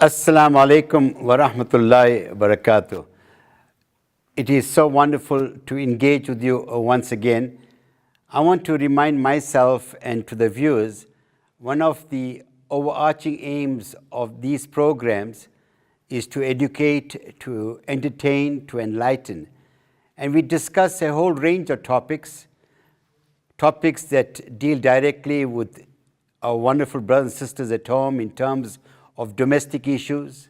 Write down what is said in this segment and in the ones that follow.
Assalamu alaikum wa rahmatullahi wa barakatuh. It is so wonderful to engage with you once again. I want to remind myself and to the viewers, one of the overarching aims of these programs is to educate, to entertain, to enlighten. And we discuss a whole range of topics that deal directly with our wonderful brothers and sisters at home in terms of domestic issues.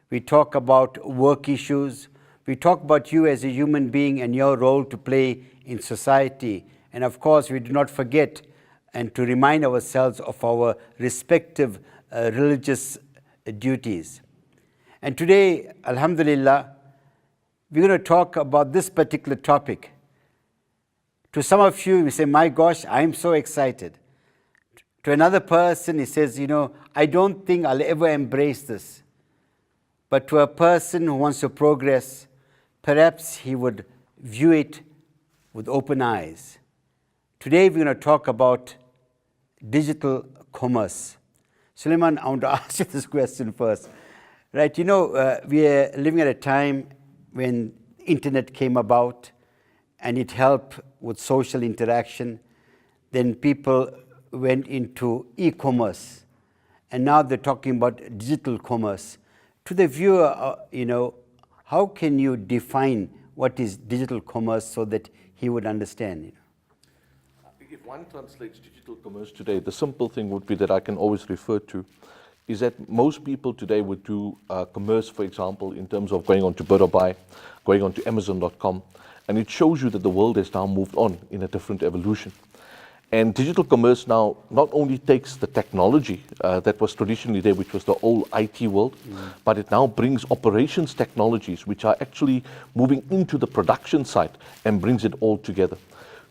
We talk about work issues. We talk about you as a human being and your role to play in society. And of course, we do not forget and to remind ourselves of our respective religious duties. And today, alhamdulillah, we're going to talk about this particular topic. To some of you, we say, my gosh, I'm so excited. To another person, he says, I don't think I'll ever embrace this. But to a person who wants to progress, perhaps he would view it with open eyes. Today, we're going to talk about digital commerce. Suleiman, I want to ask you this question first. Right, we are living at a time when internet came about and it helped with social interaction. Then people went into e-commerce, and now they're talking about digital commerce. To the viewer, how can you define what is digital commerce so that he would understand? If one translates digital commerce today, the simple thing would be that I can always refer to is that most people today would do commerce, for example, in terms of going on to Bird or Buy, going on to Amazon.com, and it shows you that the world has now moved on in a different evolution. And digital commerce now not only takes the technology that was traditionally there, which was the old IT world, but it now brings operations technologies, which are actually moving into the production side and brings it all together.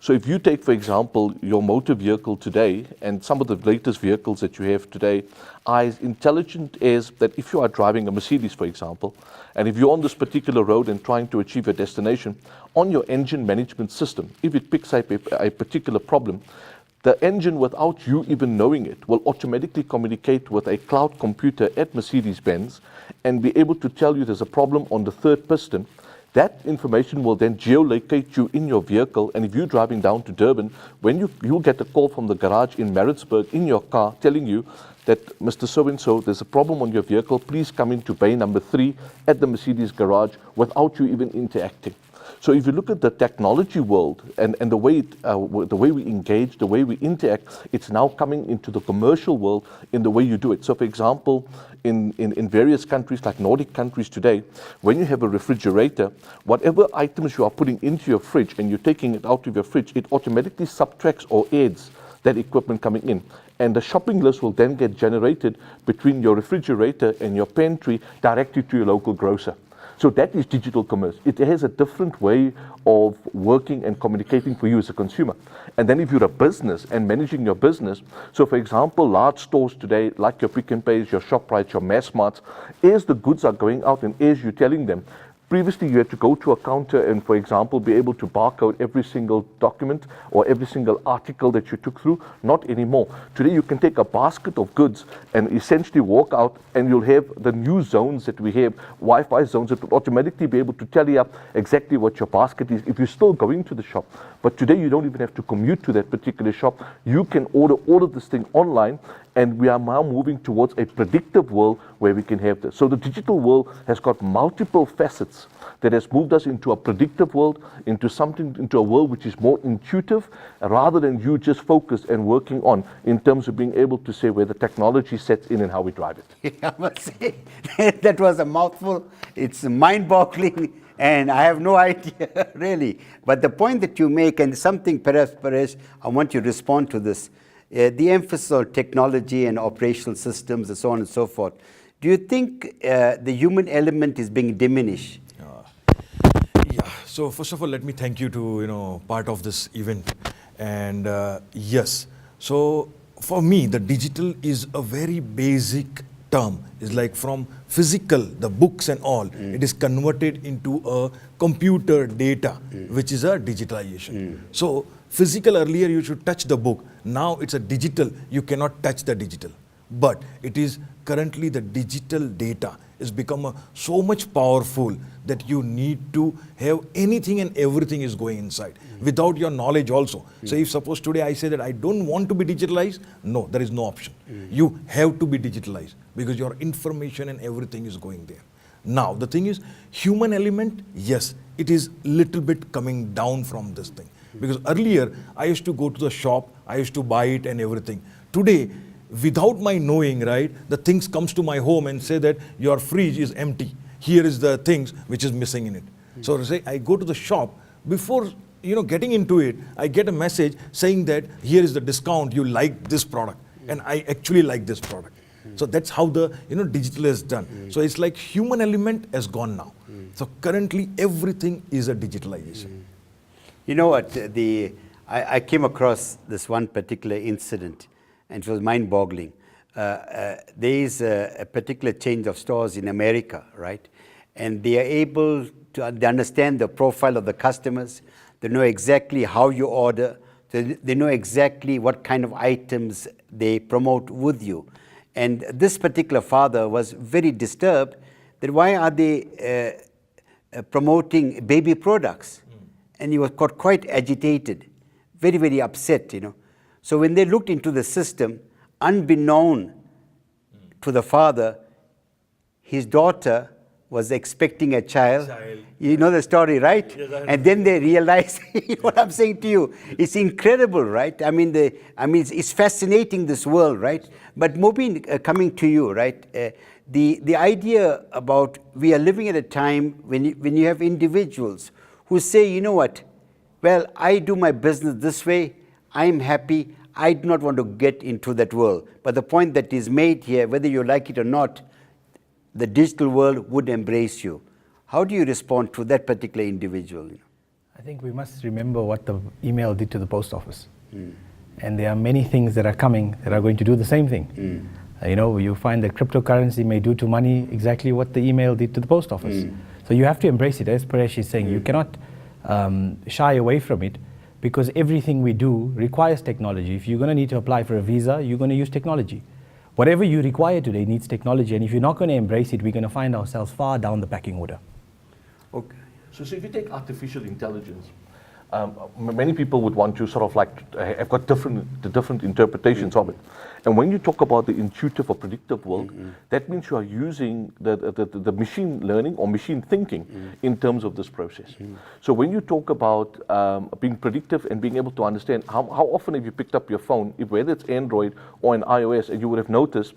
So if you take, for example, your motor vehicle today, and some of the latest vehicles that you have today are as intelligent as that if you are driving a Mercedes, for example, and if you're on this particular road and trying to achieve your destination, on your engine management system, if it picks up a particular problem, the engine, without you even knowing it, will automatically communicate with a cloud computer at Mercedes-Benz and be able to tell you there's a problem on the third piston. That information will then geolocate you in your vehicle, and if you're driving down to Durban, when you'll get a call from the garage in Maritzburg in your car telling you that, Mr. So-and-so, there's a problem on your vehicle, please come into bay number 3 at the Mercedes garage without you even interacting. So if you look at the technology world and the way we engage, the way we interact, it's now coming into the commercial world in the way you do it. So for example, in various countries like Nordic countries today, when you have a refrigerator, whatever items you are putting into your fridge and you're taking it out of your fridge, it automatically subtracts or adds that equipment coming in. And the shopping list will then get generated between your refrigerator and your pantry directly to your local grocer. So that is digital commerce. It has a different way of working and communicating for you as a consumer. And then if you're a business and managing your business, so for example, large stores today, like your Pick n Pays, your ShopRite, your Massmarts, as the goods are going out and as you're telling them, previously you had to go to a counter and, for example, be able to barcode every single document or every single article that you took through. Not anymore. Today you can take a basket of goods and essentially walk out and you'll have the new zones that we have, Wi-Fi zones that will automatically be able to tell you exactly what your basket is if you're still going to the shop. But today you don't even have to commute to that particular shop. You can order all of this thing online, and we are now moving towards a predictive world where we can have this. So the digital world has got multiple facets that has moved us into a predictive world, into a world which is more intuitive, rather than you just focused and working on in terms of being able to say where the technology sets in and how we drive it. I must say, that was a mouthful. It's mind-boggling, and I have no idea, really. But the point that you make, and something perhaps, I want you to respond to this, the emphasis on technology and operational systems and so on and so forth. Do you think the human element is being diminished? Yeah. So first of all, let me thank you to part of this event. And yes, so for me, the digital is a very basic term. It's like from physical, the books and all, it is converted into a computer data, which is a digitalization. So physical, earlier you should touch the book. Now it's a digital, you cannot touch the digital. But it is currently the digital data has become so much powerful that you need to have anything and everything is going inside without your knowledge also. So if suppose today I say that I don't want to be digitalized, no, there is no option. You have to be digitalized because your information and everything is going there. Now the thing is, human element, yes, it is little bit coming down from this thing. Because earlier I used to go to the shop, I used to buy it and everything. Today, without my knowing, right, the things comes to my home and say that your fridge is empty. Here is the things which is missing in it. So to say I go to the shop, before getting into it, I get a message saying that here is the discount, you like this product. And I actually like this product. So that's how the digital is done. So it's like human element has gone now. So currently everything is a digitalization. You know what, I came across this one particular incident and it was mind-boggling. There is a particular chain of stores in America, right? And they are able to understand the profile of the customers. They know exactly how you order. They know exactly what kind of items they promote with you. And this particular father was very disturbed that why are they promoting baby products? And he got quite agitated, very, very upset, So when they looked into the system, unbeknown to the father, his daughter was expecting a child. You know the story, right? Yes, and then they realized, what I'm saying to you, it's incredible, right? I mean, it's fascinating, this world, right? But Mobeen, coming to you, right? The idea about we are living at a time when you have individuals who say, you know what, well, I do my business this way, I'm happy, I do not want to get into that world. But the point that is made here, whether you like it or not, the digital world would embrace you. How do you respond to that particular individual? I think we must remember what the email did to the post office. And there are many things that are coming that are going to do the same thing. You find that cryptocurrency may do to money exactly what the email did to the post office. So you have to embrace it, as Paresh is saying. You cannot shy away from it because everything we do requires technology. If you're going to need to apply for a visa, you're going to use technology. Whatever you require today needs technology, and if you're not going to embrace it, we're going to find ourselves far down the pecking order. Okay. So if you take artificial intelligence, many people would want to sort of like have got different interpretations of it. And when you talk about the intuitive or predictive world, that means you are using the machine learning or machine thinking in terms of this process. So when you talk about being predictive and being able to understand how often have you picked up your phone, whether it's Android or an iOS, and you would have noticed,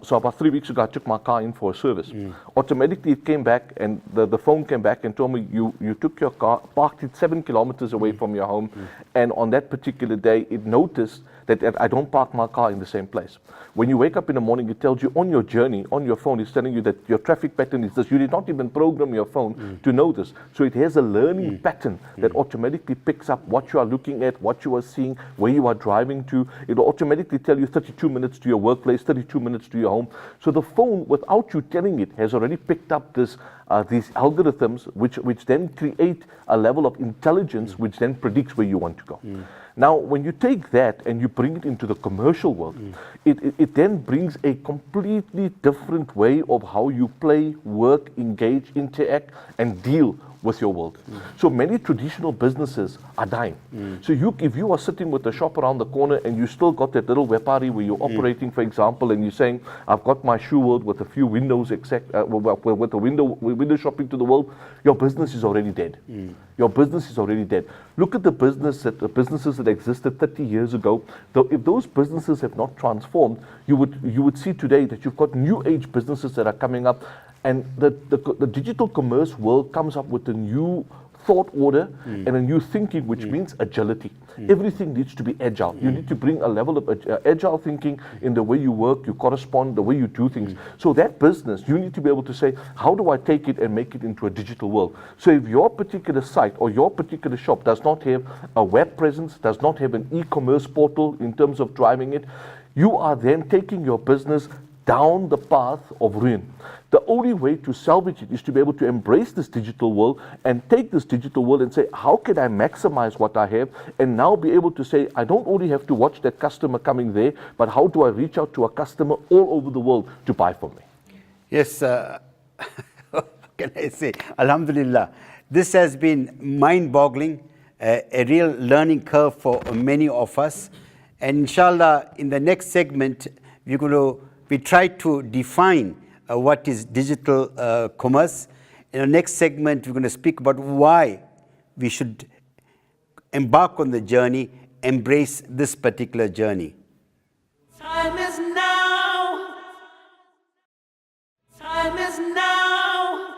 so about 3 weeks ago, I took my car in for a service. Automatically, it came back, and the phone came back and told me, you took your car, parked it 7 kilometers away from your home, and on that particular day, it noticed that I don't park my car in the same place. When you wake up in the morning, it tells you on your journey, on your phone, it's telling you that your traffic pattern is this. You did not even program your phone to know this. So it has a learning pattern that automatically picks up what you are looking at, what you are seeing, where you are driving to. It will automatically tell you 32 minutes to your workplace, 32 minutes to your home. So the phone, without you telling it, has already picked up these algorithms which then create a level of intelligence which then predicts where you want to go. Now, when you take that and you bring it into the commercial world, it then brings a completely different way of how you play, work, engage, interact, and deal with your world. So many traditional businesses are dying. So if you are sitting with a shop around the corner and you still got that little wepari where you're operating, for example, and you're saying, I've got my shoe world with a few windows, with a window shopping to the world, your business is already dead. Your business is already dead. Look at the businesses that existed 30 years ago. If those businesses have not transformed, you would see today that you've got new age businesses that are coming up. And the digital commerce world comes up with a new thought order and a new thinking, which means agility. Everything needs to be agile. You need to bring a level of agile thinking in the way you work, you correspond, the way you do things. So that business, you need to be able to say, how do I take it and make it into a digital world? So if your particular site or your particular shop does not have a web presence, does not have an e-commerce portal in terms of driving it, you are then taking your business down the path of ruin. The only way to salvage it is to be able to embrace this digital world and take this digital world and say, how can I maximize what I have? And now be able to say, I don't only have to watch that customer coming there, but how do I reach out to a customer all over the world to buy from me? Yes, what can I say? Alhamdulillah. This has been mind-boggling, a real learning curve for many of us. And inshallah, in the next segment, we try to define what is digital commerce. In the next segment, we're going to speak about why we should embark on the journey, embrace this particular journey. Time is now. Time is now.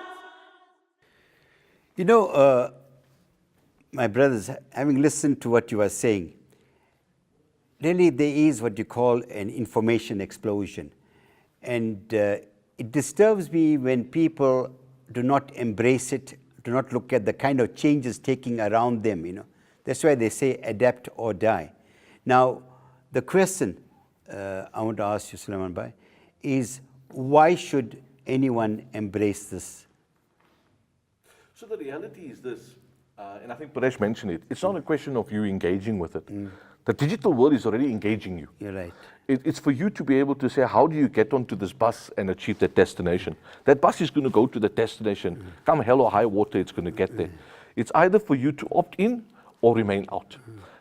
You know, my brothers, having listened to what you are saying, really there is what you call an information explosion. And it disturbs me when people do not embrace it, do not look at the kind of changes taking around them, you know. That's why they say adapt or die. Now, the question I want to ask you, Sulaiman Bhai, is why should anyone embrace this? So the reality is this, and I think Paresh mentioned it, it's not a question of you engaging with it. The digital world is already engaging you. You're right. It's for you to be able to say, how do you get onto this bus and achieve that destination? That bus is going to go to the destination. Come hell or high water, it's going to get there. It's either for you to opt in or remain out.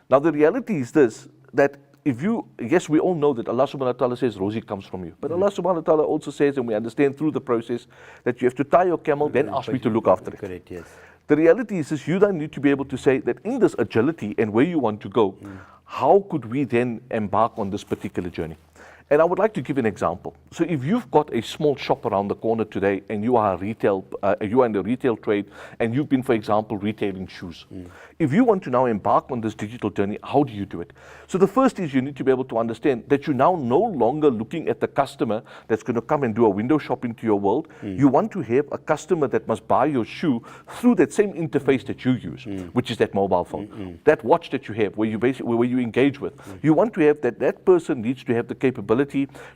Now the reality is this, that if you, yes, we all know that Allah subhanahu wa ta'ala says Rozi comes from you. But Allah subhanahu wa ta'ala also says, and we understand through the process, that you have to tie your camel, then ask me to look after it. Correct, yes. The reality is this, you then need to be able to say that in this agility and where you want to go, how could we then embark on this particular journey? And I would like to give an example. So if you've got a small shop around the corner today and you are you are in the retail trade and you've been, for example, retailing shoes. If you want to now embark on this digital journey, how do you do it? So the first is you need to be able to understand that you're now no longer looking at the customer that's going to come and do a window shop into your world. You want to have a customer that must buy your shoe through that same interface that you use, which is that mobile phone, that watch that you have, where you engage with. You want to have that person needs to have the capability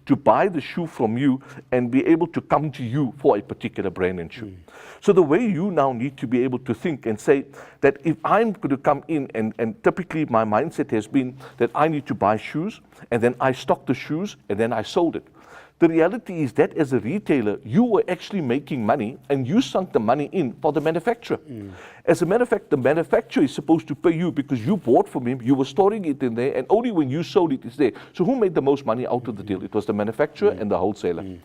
to buy the shoe from you and be able to come to you for a particular brand and shoe. So the way you now need to be able to think and say that if I'm going to come in and typically my mindset has been that I need to buy shoes and then I stock the shoes and then I sold it. The reality is that as a retailer, you were actually making money and you sunk the money in for the manufacturer. As a matter of fact, the manufacturer is supposed to pay you because you bought from him, you were storing it in there, and only when you sold it, it's there. So who made the most money out of the deal? It was the manufacturer and the wholesaler.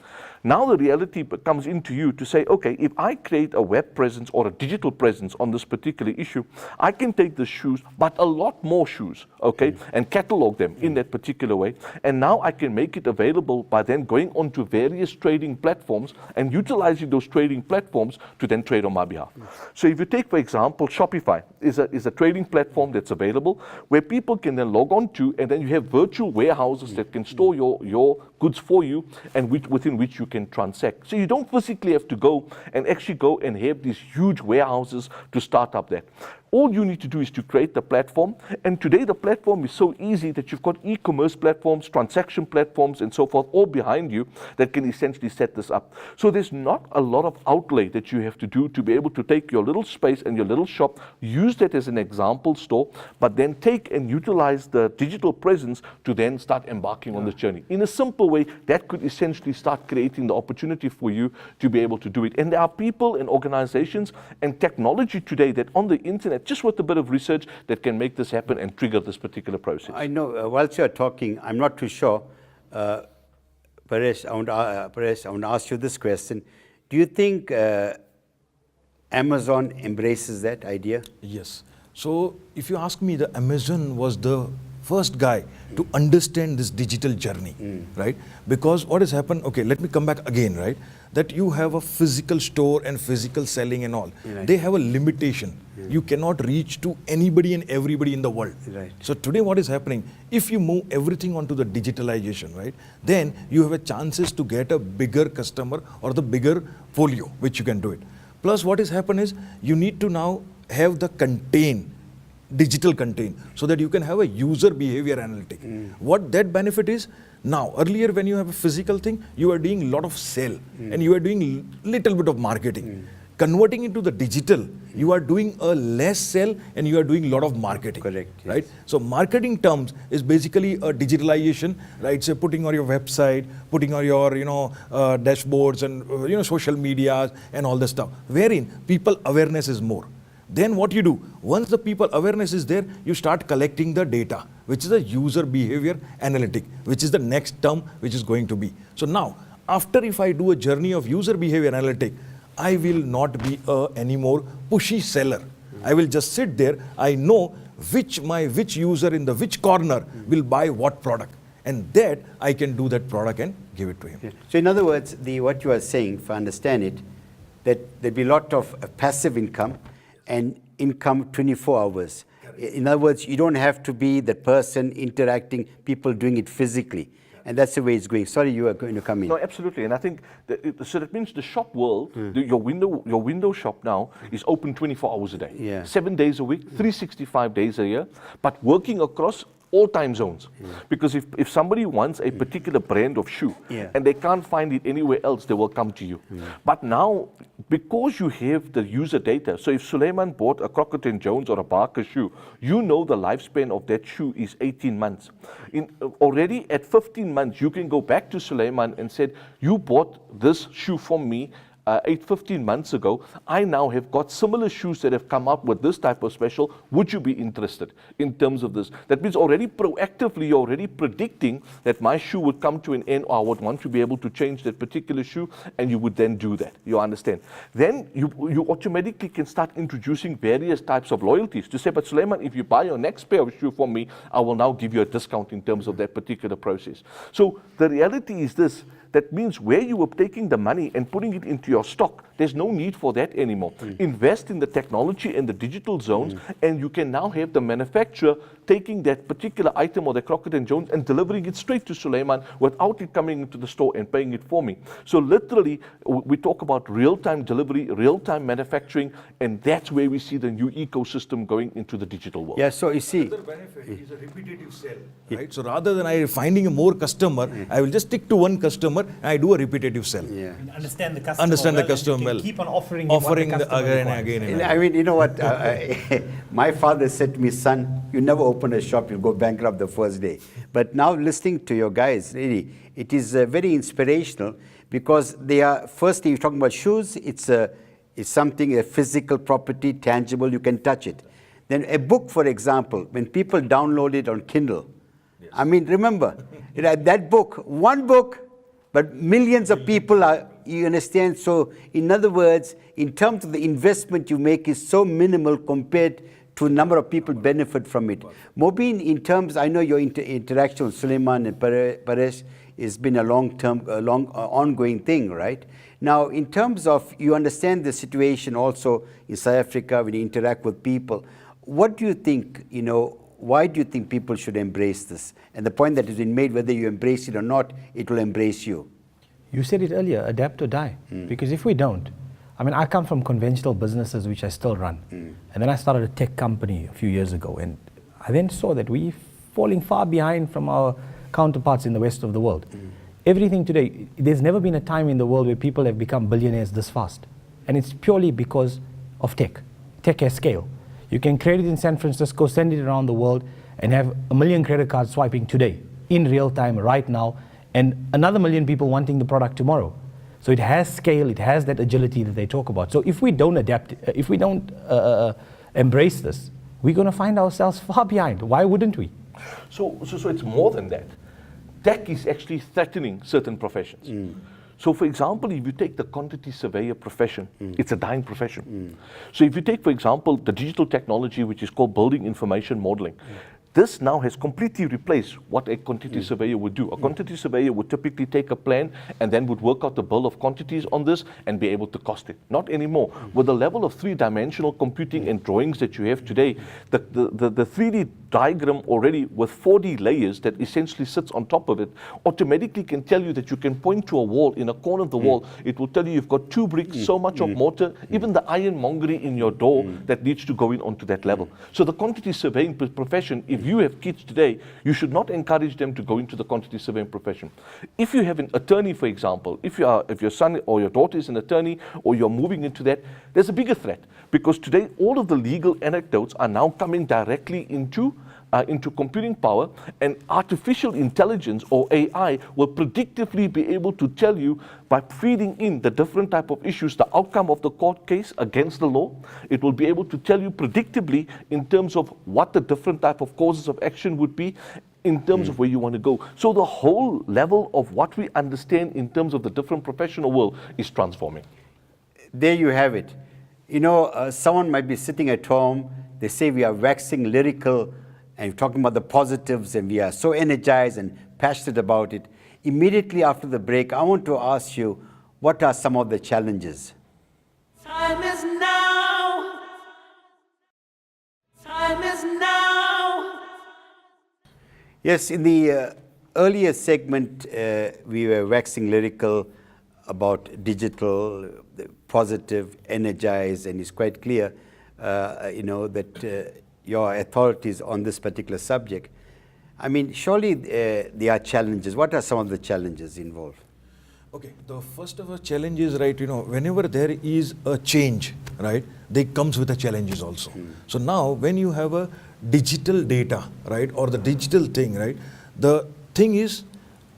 Now the reality comes into you to say, okay, if I create a web presence or a digital presence on this particular issue, I can take the shoes, but a lot more shoes, okay, and catalog them in that particular way. And now I can make it available by then going onto various trading platforms and utilizing those trading platforms to then trade on my behalf. So if you take, for example, Shopify is a trading platform that's available where people can then log on to, and then you have virtual warehouses that can store your goods for you and within which you can transact. So you don't physically have to go and have these huge warehouses to start up that. All you need to do is to create the platform, and today the platform is so easy that you've got e-commerce platforms, transaction platforms, and so forth all behind you that can essentially set this up. So there's not a lot of outlay that you have to do to be able to take your little space and your little shop, use that as an example store, but then take and utilize the digital presence to then start embarking on this journey. In a simple way, that could essentially start creating the opportunity for you to be able to do it. And there are people and organizations and technology today that on the internet, just with a bit of research, that can make this happen and trigger this particular process. I know, whilst you're talking, I'm not too sure. Paresh, I want to ask you this question. Do you think Amazon embraces that idea? Yes. So if you ask me, the Amazon was the first guy to understand this digital journey, right? Because what has happened, okay, let me come back again, right? That you have a physical store and physical selling and all. Right. They have a limitation. You cannot reach to anybody and everybody in the world. Right. So today what is happening, if you move everything onto the digitalization, right? Then you have a chances to get a bigger customer or the bigger folio, which you can do it. Plus what has happened is, you need to now have the digital contain, so that you can have a user behavior analytic. What that benefit is, Now, earlier when you have a physical thing, you are doing a lot of sale and you are doing little bit of marketing. Converting into the digital, you are doing a less sell and you are doing a lot of marketing. Correct, yes. Right? So marketing terms is basically a digitalization, right? So putting on your website, putting on your, dashboards and, social media and all the stuff, wherein people awareness is more. Then what you do, once the people awareness is there, you start collecting the data, which is a user behavior analytic, which is the next term which is going to be. So now, after if I do a journey of user behavior analytic, I will not be anymore pushy seller. I will just sit there. I know which user in the which corner will buy what product. And that I can do that product and give it to him. Yeah. So in other words, what you are saying, if I understand it, that there'll be a lot of passive income and income 24 hours. In other words, you don't have to be the person interacting, people doing it physically. And that's the way it's going. Sorry, you are going to come in. No, absolutely. And I think, so that means the shop world, your window shop now is open 24 hours a day. Yeah. 7 days a week, 365 days a year, but working across all time zones. Because if somebody wants a particular brand of shoe and they can't find it anywhere else, they will come to you. But now, because you have the user data, so if Suleiman bought a Crockett & Jones or a Barker shoe, you know the lifespan of that shoe is 18 months. Already at 15 months, you can go back to Suleiman and said, you bought this shoe from me 15 months ago. I now have got similar shoes that have come up with this type of special. Would you be interested in terms of this? That means already proactively, you're already predicting that my shoe would come to an end, or I would want to be able to change that particular shoe, and you would then do that. You understand? Then you automatically can start introducing various types of loyalties to say, but Suleiman, if you buy your next pair of shoe from me, I will now give you a discount in terms of that particular process. So the reality is this. That means where you were taking the money and putting it into your stock, there's no need for that anymore. Invest in the technology and the digital zones, and you can now have the manufacturer taking that particular item or the Crockett & Jones and delivering it straight to Suleiman without it coming into the store and paying it for me. So literally, we talk about real-time delivery, real-time manufacturing, and that's where we see the new ecosystem going into the digital world. Yeah, so you see. Another benefit is a repetitive sale, right? So rather than I finding a more customer, I will just stick to one customer and I do a repetitive sell. Yeah. Understand the customer. Understand the well, and customer you can well. Keep on offering the again and again. And I mean, you know what? My father said to me, son, you never open a shop, you'll go bankrupt the first day. But now listening to your guys, really, it is very inspirational because they are, firstly, you're talking about shoes, it's something, a physical property, tangible, you can touch it. Then a book, for example, when people download it on Kindle, I mean, remember, that book, one book, but millions of people are, you understand? So, in other words, in terms of the investment you make is so minimal compared to a number of people benefit from it. Mobeen, in terms, I know your interaction with Suleiman and Paresh has been a long-term, ongoing thing, right? Now, in terms of, you understand the situation also in South Africa when you interact with people, what do you think, why do you think people should embrace this? And the point that has been made, whether you embrace it or not, it will embrace you. You said it earlier, adapt or die. Because if we don't, I mean, I come from conventional businesses, which I still run. And then I started a tech company a few years ago. And I then saw that we're falling far behind from our counterparts in the rest of the world. Everything today, there's never been a time in the world where people have become billionaires this fast. And it's purely because of tech. Tech has scale. You can create it in San Francisco, send it around the world, and have 1 million credit cards swiping today, in real time, right now, and another 1 million people wanting the product tomorrow. So it has scale, it has that agility that they talk about. So if we don't adapt, if we don't embrace this, we're going to find ourselves far behind. Why wouldn't we? So it's more than that. Tech is actually threatening certain professions. So for example, if you take the quantity surveyor profession, it's a dying profession. So if you take, for example, the digital technology, which is called building information modeling, this now has completely replaced what a quantity surveyor would do. A quantity surveyor would typically take a plan and then would work out the bill of quantities on this and be able to cost it. Not anymore. With the level of three-dimensional computing and drawings that you have today, the 3D diagram already with 4D layers that essentially sits on top of it automatically can tell you that you can point to a wall, in a corner of the wall, it will tell you you've got 2 bricks, so much of mortar, even the ironmongery in your door that needs to go in onto that level. So the quantity surveying profession, if if you have kids today, you should not encourage them to go into the quantity surveying profession. If you have an attorney, for example, if your son or your daughter is an attorney, or you're moving into that, there's a bigger threat, because today all of the legal anecdotes are now coming directly into computing power, and artificial intelligence or AI will predictively be able to tell you, by feeding in the different type of issues, the outcome of the court case against the law. It will be able to tell you predictably in terms of what the different type of causes of action would be, in terms of where you want to go. So the whole level of what we understand in terms of the different professional world is transforming. There you have it. You know, someone might be sitting at home, they say we are waxing lyrical and talking about the positives, and we are so energized and passionate about it. Immediately after the break, I want to ask you, what are some of the challenges? Time is now. Time is now. Yes, in the earlier segment, we were waxing lyrical about digital, positive, energized, and it's quite clear, that your authorities on this particular subject. I mean, surely there are challenges. What are some of the challenges involved? Okay, the first of all challenge is, right, whenever there is a change, right, they comes with the challenges also. So now when you have a digital data, right, or the digital thing, right, the thing is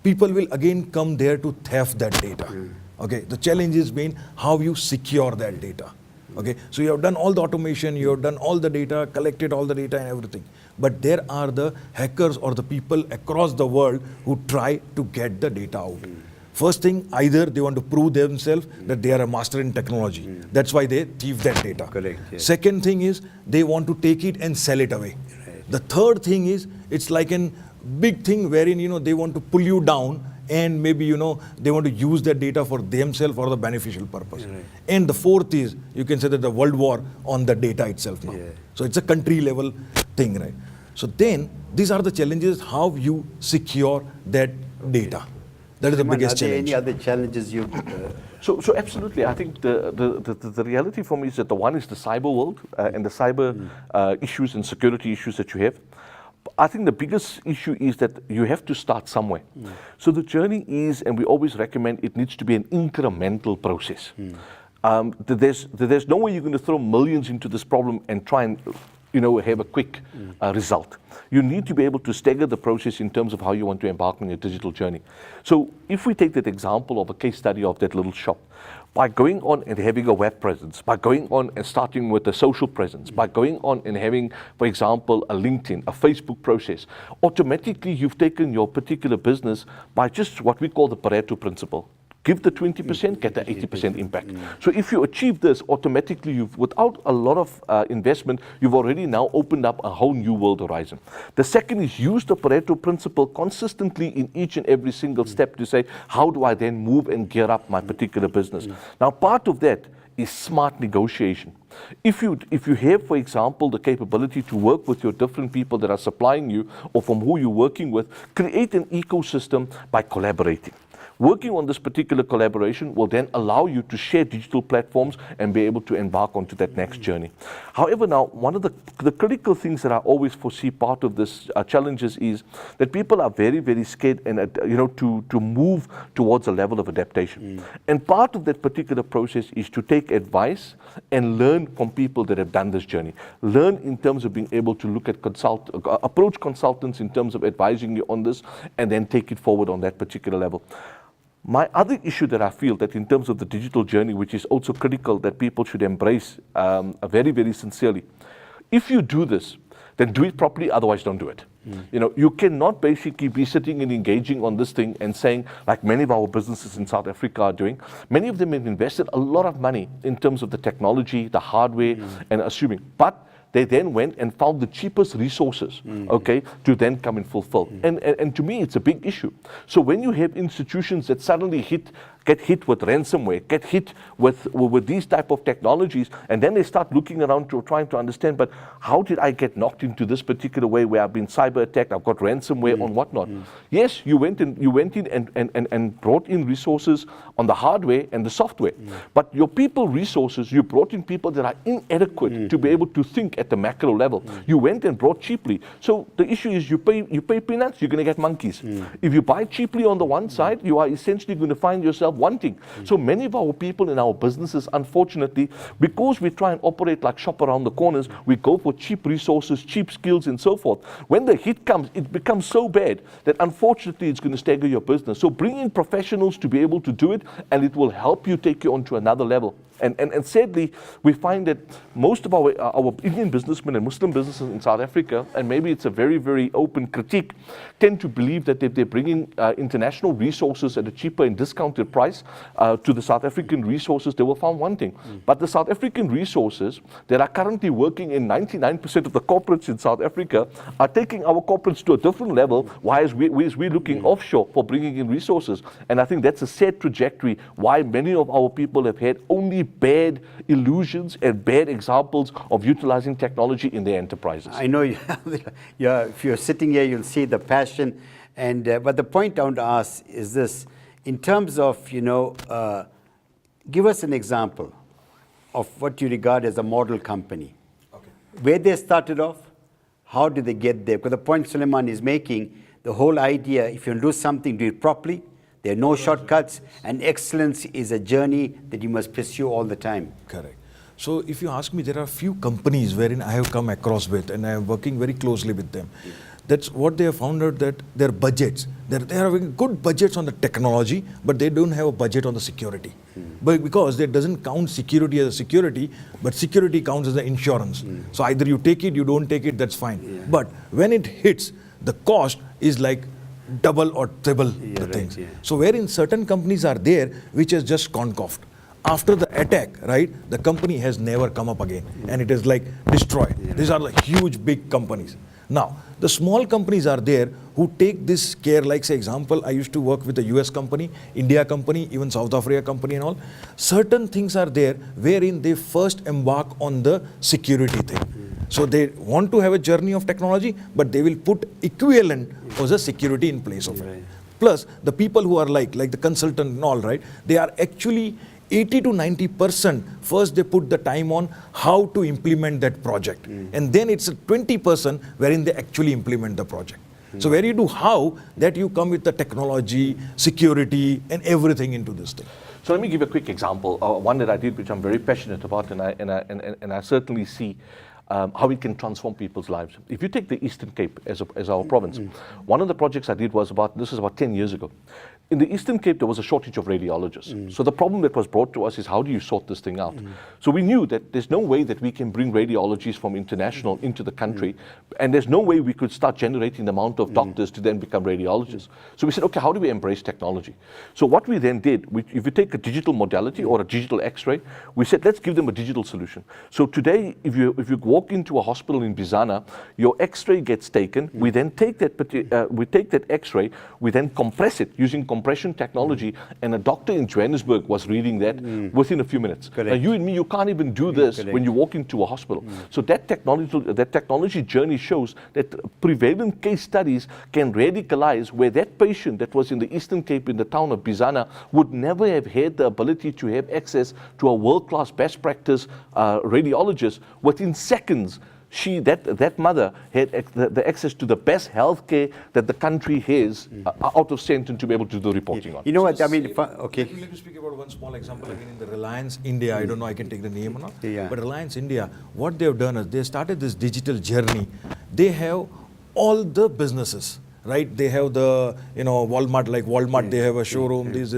people will again come there to theft that data. Okay, the challenge is being how you secure that data. Okay, so you have done all the automation, you have done all the data, collected all the data and everything. But there are the hackers or the people across the world who try to get the data out. First thing, either they want to prove themselves that they are a master in technology. That's why they thief that data. Correct, yes. Second thing is they want to take it and sell it away. Right. The third thing is it's like a big thing wherein they want to pull you down, and maybe they want to use that data for themselves for the beneficial purpose. Right. And the fourth is, you can say that the world war on the data itself now. Yeah. So it's a country level thing, right? So then these are the challenges, how you secure that data. That is the biggest challenge. Any other challenges you? So absolutely, I think the reality for me is that the one is the cyber world and the cyber issues and security issues that you have. I think the biggest issue is that you have to start somewhere. So the journey is, and we always recommend, it needs to be an incremental process. There's no way you're going to throw millions into this problem and try and have a quick result. You need to be able to stagger the process in terms of how you want to embark on your digital journey. So if we take that example of a case study of that little shop, by going on and having a web presence, by going on and starting with a social presence, by going on and having, for example, a LinkedIn, a Facebook process, automatically you've taken your particular business by just what we call the Pareto principle. Give the 20%, get the 80% impact. So if you achieve this, automatically without a lot of investment, you've already now opened up a whole new world horizon. The second is use the Pareto principle consistently in each and every single step to say, how do I then move and gear up my particular business? Now, part of that is smart negotiation. If you have, for example, the capability to work with your different people that are supplying you or from who you're working with, create an ecosystem by collaborating. Working on this particular collaboration will then allow you to share digital platforms and be able to embark onto that next journey. However, now, one of the critical things that I always foresee part of this challenges is that people are very, very scared and to move towards a level of adaptation. And part of that particular process is to take advice and learn from people that have done this journey. Learn in terms of being able to look at approach consultants in terms of advising you on this, and then take it forward on that particular level. My other issue that I feel that in terms of the digital journey, which is also critical that people should embrace very, very sincerely. If you do this, then do it properly, otherwise don't do it. You cannot basically be sitting and engaging on this thing and saying, like many of our businesses in South Africa are doing, many of them have invested a lot of money in terms of the technology, the hardware, and assuming. But they then went and found the cheapest resources, to then come and fulfill. And to me, it's a big issue. So when you have institutions that suddenly hit get hit with ransomware, get hit with these type of technologies, and then they start looking around to trying to understand, but how did I get knocked into this particular way where I've been cyber attacked, I've got ransomware on whatnot. Yes, you went in and brought in resources on the hardware and the software, but your people resources, you brought in people that are inadequate to be able to think at the macro level. You went and brought cheaply. So the issue is you pay peanuts, you're going to get monkeys. If you buy cheaply on the one side, you are essentially going to find yourself wanting. So many of our people in our businesses, unfortunately, because we try and operate like shop around the corners, we go for cheap resources, cheap skills and so forth. When the hit comes, it becomes so bad that unfortunately it's going to stagger your business. So bring in professionals to be able to do it, and it will help you take you on to another level. And sadly, we find that most of our Indian businessmen and Muslim businesses in South Africa, and maybe it's a very, very open critique, tend to believe that if they're bringing international resources at a cheaper and discounted price to the South African resources, they will find one thing. But the South African resources that are currently working in 99% of the corporates in South Africa are taking our corporates to a different level, whereas we're looking offshore for bringing in resources. And I think that's a sad trajectory why many of our people have had only bad illusions and bad examples of utilizing technology in their enterprises. I know if you're sitting here, you'll see the passion. And but the point I want to ask is this: in terms of give us an example of what you regard as a model company. Okay. Where they started off, how did they get there? Because the point Suleiman is making, the whole idea, if you do something, do it properly. There are no shortcuts, and excellence is a journey that you must pursue all the time. Correct. So if you ask me, there are few companies wherein I have come across with, and I am working very closely with them. That's what they have found out, that their budgets, they are having good budgets on the technology, but they don't have a budget on the security. But because it doesn't count security as a security, but security counts as an insurance. So either you take it, you don't take it, that's fine. But when it hits, the cost is like double or triple the things. So wherein certain companies are there which has just concoffed. After the attack, right, the company has never come up again, and it is like destroyed. These are the huge big companies. Now, the small companies are there who take this care, like say example, I used to work with a US company, India company, even South Africa company and all. Certain things are there wherein they first embark on the security thing. So they want to have a journey of technology, but they will put equivalent as a security in place of it. Plus, the people who are like the consultant and all, right, they are actually 80 to 90%, first they put the time on how to implement that project. And then it's a 20% wherein they actually implement the project. So where you do how, that you come with the technology, security, and everything into this thing. So let me give a quick example, one that I did, which I'm very passionate about, and I certainly see how it can transform people's lives. If you take the Eastern Cape as our province, one of the projects I did was this is about 10 years ago. In the Eastern Cape, there was a shortage of radiologists. So the problem that was brought to us is, how do you sort this thing out? So we knew that there's no way that we can bring radiologists from international into the country, and there's no way we could start generating the amount of doctors to then become radiologists. So we said, okay, how do we embrace technology? So what we then did, if you take a digital modality or a digital X-ray, we said, let's give them a digital solution. So today, if you walk into a hospital in Bizana, your X-ray gets taken. We then take that X-ray, we then compress it using compression technology, and a doctor in Johannesburg was reading that within a few minutes. Correct. Now you and me, you can't even do this when you walk into a hospital. So that technology journey shows that prevalent case studies can radicalize where that patient that was in the Eastern Cape in the town of Bizana would never have had the ability to have access to a world-class best practice radiologist. Within seconds, that mother had the access to the best healthcare that the country has out of Centon to be able to do the reporting on. You know what, I mean, okay. Let me speak about one small example again in the Reliance India. I don't know, I can take the name or not. But Reliance India, what they have done is they started this digital journey. They have all the businesses, right? They have the, Walmart, like Walmart, they have a showroom, this.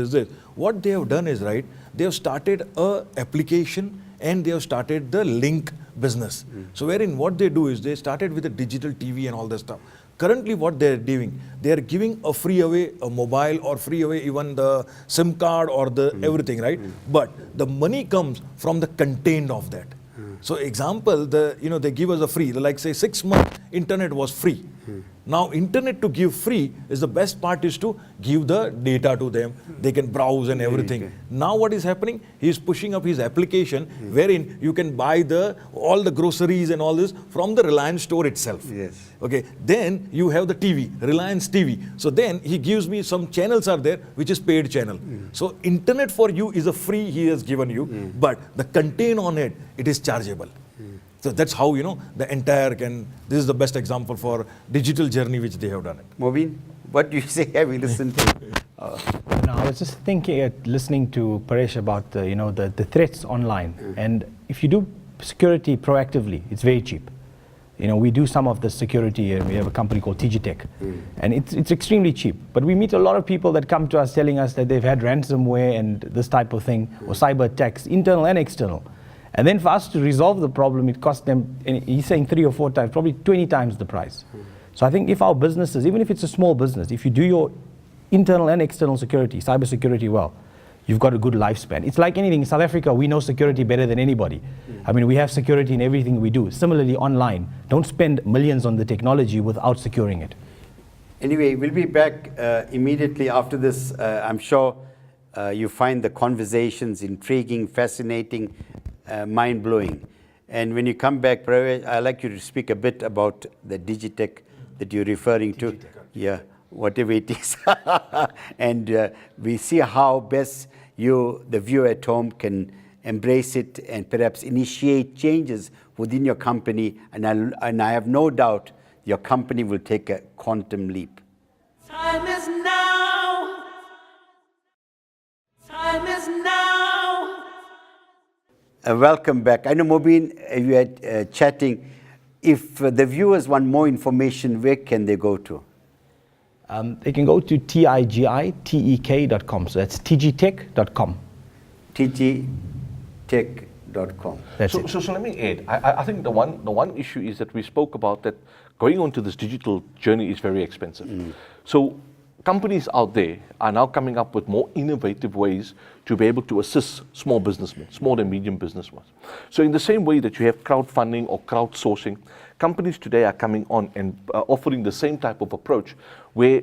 What they have done is, right, they have started a application and they have started the link business. So wherein what they do is they started with a digital TV and all that stuff. Currently what they are doing, they are giving a free away a mobile or free away even the SIM card or the everything, right? But the money comes from the content of that. So example, they give us a free, like say 6 months internet was free. Now, internet to give free is the best part is to give the data to them. They can browse and everything. Now, what is happening? He is pushing up his application wherein you can buy all the groceries and all this from the Reliance store itself. Yes. Okay. Then you have the TV, Reliance TV. So then he gives me some channels are there which is paid channel. So internet for you is a free he has given you, but the content on it, it is chargeable. So that's how, the entire this is the best example for digital journey which they have done it. Mobeen, what do you say? Have you listened to? No, I was just thinking, listening to Paresh about the threats online. And if you do security proactively, it's very cheap. We do some of the security, and we have a company called TG Tech, and it's extremely cheap. But we meet a lot of people that come to us telling us that they've had ransomware and this type of thing, or cyber attacks, internal and external. And then for us to resolve the problem, it costs them, and he's saying 3 or 4 times, probably 20 times the price. So I think if our businesses, even if it's a small business, if you do your internal and external security, cyber security well, you've got a good lifespan. It's like anything. In South Africa, we know security better than anybody. I mean, we have security in everything we do. Similarly, online, don't spend millions on the technology without securing it. Anyway, we'll be back immediately after this. I'm sure you find the conversations intriguing, fascinating, mind-blowing. And when you come back, Pravesh, I'd like you to speak a bit about the Digitech that you're referring to. Yeah, whatever it is. And we see how best you, the viewer at home, can embrace it and perhaps initiate changes within your company. And I have no doubt your company will take a quantum leap. Time is now. Time is now. Welcome back. I know, Mobeen, you were chatting. If the viewers want more information, where can they go to? They can go to tigitech.com. So that's tgtech.com. tgtech.com. That's So, it. so let me add. I think the one issue is that we spoke about that going onto this digital journey is very expensive. So companies out there are now coming up with more innovative ways to be able to assist small businessmen, small and medium businessmen. So in the same way that you have crowdfunding or crowdsourcing, companies today are coming on and offering the same type of approach where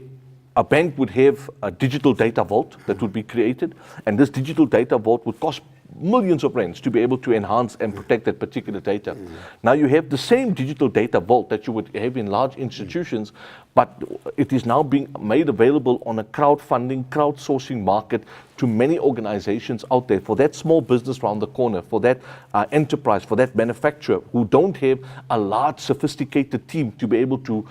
a bank would have a digital data vault that would be created, and this digital data vault would cost millions of rands to be able to enhance and protect that particular data. Now you have the same digital data vault that you would have in large institutions, but it is now being made available on a crowdfunding, crowdsourcing market to many organizations out there, for that small business around the corner, for that enterprise, for that manufacturer who don't have a large sophisticated team to be able to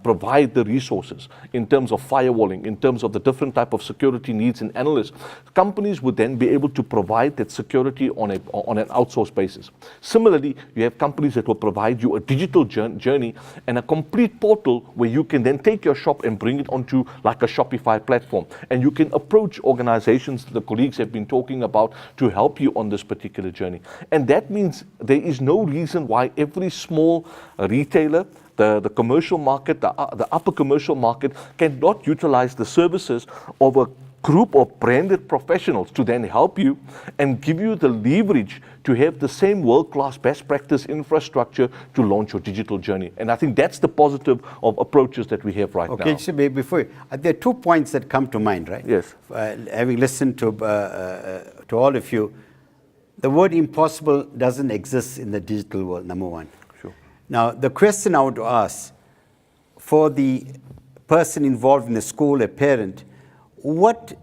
provide the resources in terms of firewalling, in terms of the different type of security needs and analysts. Companies would then be able to provide that security on an outsourced basis. Similarly, you have companies that will provide you a digital journey and a complete portal where you can then take your shop and bring it onto like a Shopify platform. And you can approach organizations that the colleagues have been talking about to help you on this particular journey. And that means there is no reason why every small retailer, the commercial market, the upper commercial market cannot utilize the services of a group of branded professionals to then help you and give you the leverage to have the same world-class best practice infrastructure to launch your digital journey. And I think that's the positive of approaches that we have right now. Okay, so before, there are 2 points that come to mind, right? Yes. Having listened to all of you, the word impossible doesn't exist in the digital world, number one. Sure. Now, the question I want to ask for the person involved in the school, a parent, what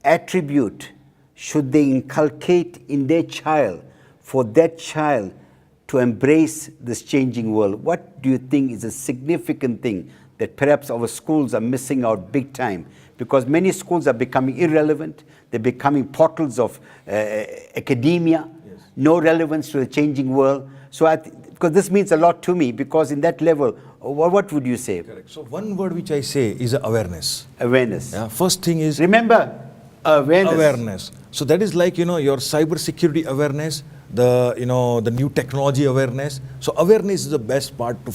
attribute should they inculcate in their child for that child to embrace this changing world? What do you think is a significant thing that perhaps our schools are missing out big time? Because many schools are becoming irrelevant. They're becoming portals of academia, no relevance to the changing world. So because this means a lot to me, because in that level, what would you say? Correct. So one word which I say is awareness. Awareness. Yeah. First thing is Remember, awareness. awareness. So that is like, your cyber security awareness, the new technology awareness. So awareness is the best part to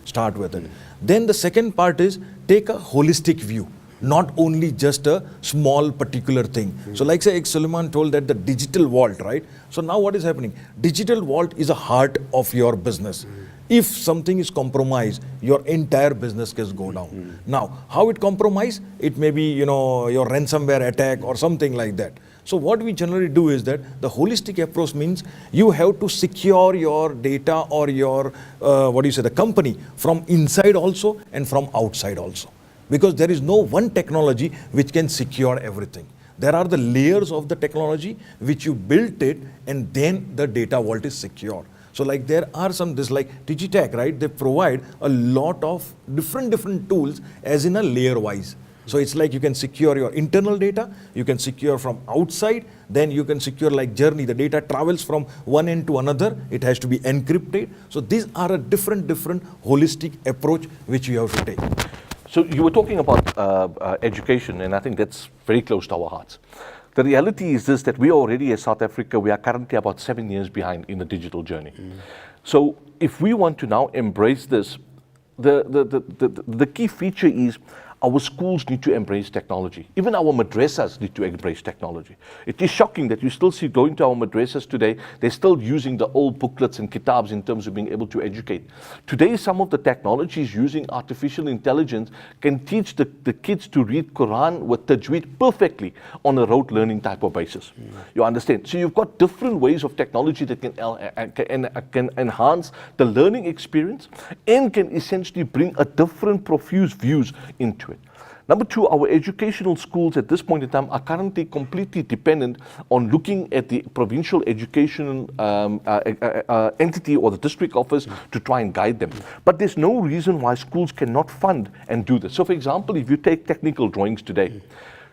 start with it. Then the second part is take a holistic view, not only just a small particular thing. So like say Suleiman told that the digital vault, right? So now what is happening? Digital vault is a heart of your business. If something is compromised, your entire business can go down. Now, how it compromise? It may be, your ransomware attack or something like that. So what we generally do is that the holistic approach means you have to secure your data or your, the company from inside also and from outside also. Because there is no one technology which can secure everything. There are the layers of the technology which you built it, and then the data vault is secure. So like there are some, this like Digitech, right? They provide a lot of different tools as in a layer wise. So it's like you can secure your internal data, you can secure from outside, then you can secure like journey. The data travels from one end to another. It has to be encrypted. So these are a different holistic approach which you have to take. So you were talking about education, and I think that's very close to our hearts. The reality is this, that we already as South Africa, we are currently about 7 years behind in the digital journey. So if we want to now embrace this, the key feature is our schools need to embrace technology. Even our madrasas need to embrace technology. It is shocking that you still see going to our madrasas today, they're still using the old booklets and kitabs in terms of being able to educate. Today, some of the technologies using artificial intelligence can teach the kids to read Quran with tajweed perfectly on a rote learning type of basis. You understand? So you've got different ways of technology that can enhance the learning experience and can essentially bring a different profuse views into it. Number two, our educational schools at this point in time are currently completely dependent on looking at the provincial education entity or the district office to try and guide them. But there's no reason why schools cannot fund and do this. So for example, if you take technical drawings today,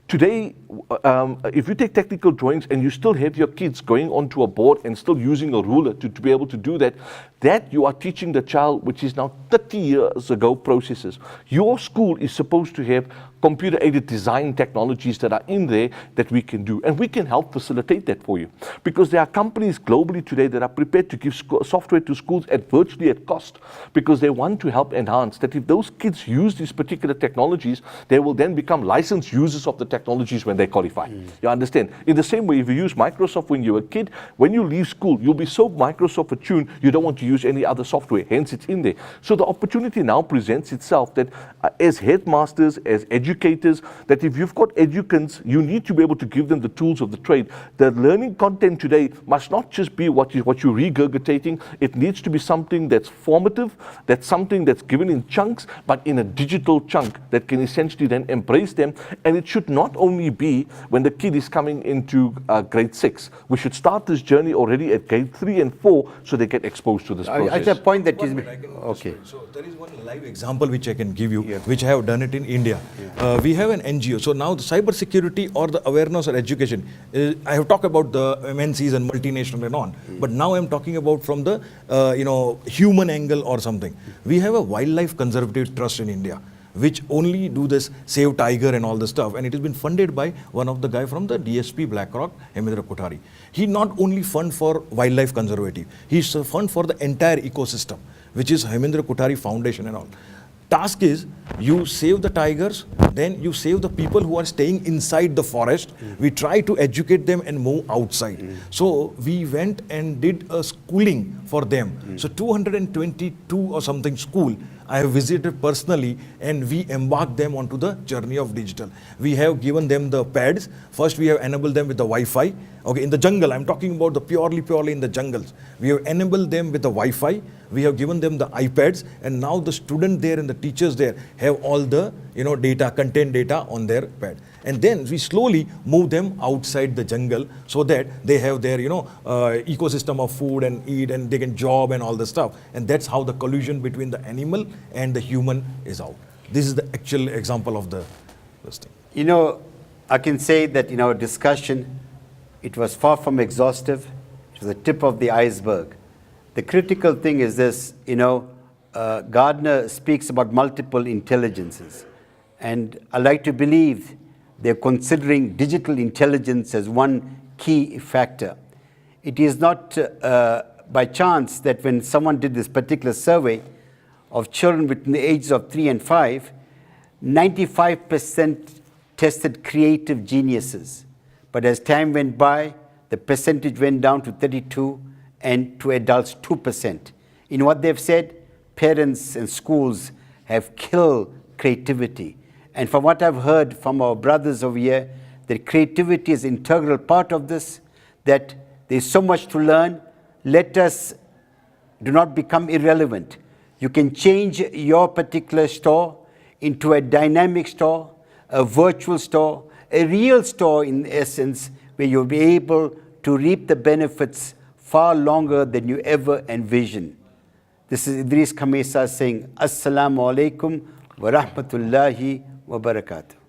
if you take technical drawings and you still have your kids going onto a board and still using a ruler to be able to do that, that you are teaching the child, which is now 30 years ago processes. Your school is supposed to have computer-aided design technologies that are in there that we can do. And we can help facilitate that for you. Because there are companies globally today that are prepared to give software to schools at virtually at cost, because they want to help enhance that if those kids use these particular technologies, they will then become licensed users of the technologies when they qualify. You understand? In the same way, if you use Microsoft when you're a kid, when you leave school, you'll be so Microsoft attuned, you don't want to use any other software, hence it's in there. So the opportunity now presents itself that as headmasters, as educators, that if you've got educants, you need to be able to give them the tools of the trade. The learning content today must not just be what you're regurgitating. It needs to be something that's formative, that's something that's given in chunks, but in a digital chunk that can essentially then embrace them. And it should not only be when the kid is coming into grade 6. We should start this journey already at grade 3 and 4 so they get exposed to this process. At the point that is... Okay. So there is one live example which I can give you, which I have done it in India. We have an NGO. So now the cyber security or the awareness or education, I have talked about the MNCs and multinational and on, but now I'm talking about from the human angle or something. We have a wildlife conservative trust in India, which only do this Save Tiger and all this stuff. And it has been funded by one of the guy from the DSP BlackRock, Hemendra Kothari. He not only fund for wildlife conservative, he's fund for the entire ecosystem, which is Hemendra Kothari Foundation and all. Task is, you save the tigers, then you save the people who are staying inside the forest. We try to educate them and move outside. So we went and did a schooling for them. So 222 or something school I have visited personally, and we embarked them onto the journey of digital. We have given them the pads. First we have enabled them with the Wi-Fi. Okay, in the jungle, I'm talking about the purely in the jungles. We have enabled them with the Wi-Fi. We have given them the iPads, and now the student there and the teachers there have all the data, content data on their pad. And then we slowly move them outside the jungle so that they have their ecosystem of food and eat, and they can job and all the stuff. And that's how the collusion between the animal and the human is out. This is the actual example of this thing. I can say that in our discussion, it was far from exhaustive. It was the tip of the iceberg. The critical thing is this, Gardner speaks about multiple intelligences. And I like to believe they're considering digital intelligence as one key factor. It is not by chance that when someone did this particular survey of children between the ages of 3 and 5, 95% tested creative geniuses. But as time went by, the percentage went down to 32%, and to adults 2%. In what they've said, parents and schools have killed creativity. And from what I've heard from our brothers over here, that creativity is an integral part of this, that there's so much to learn. Let us do not become irrelevant. You can change your particular store into a dynamic store, a virtual store, a real store in essence, where you'll be able to reap the benefits far longer than you ever envisioned. This is Idris Khamisa saying, Assalamu alaikum wa rahmatullahi wa barakatuh.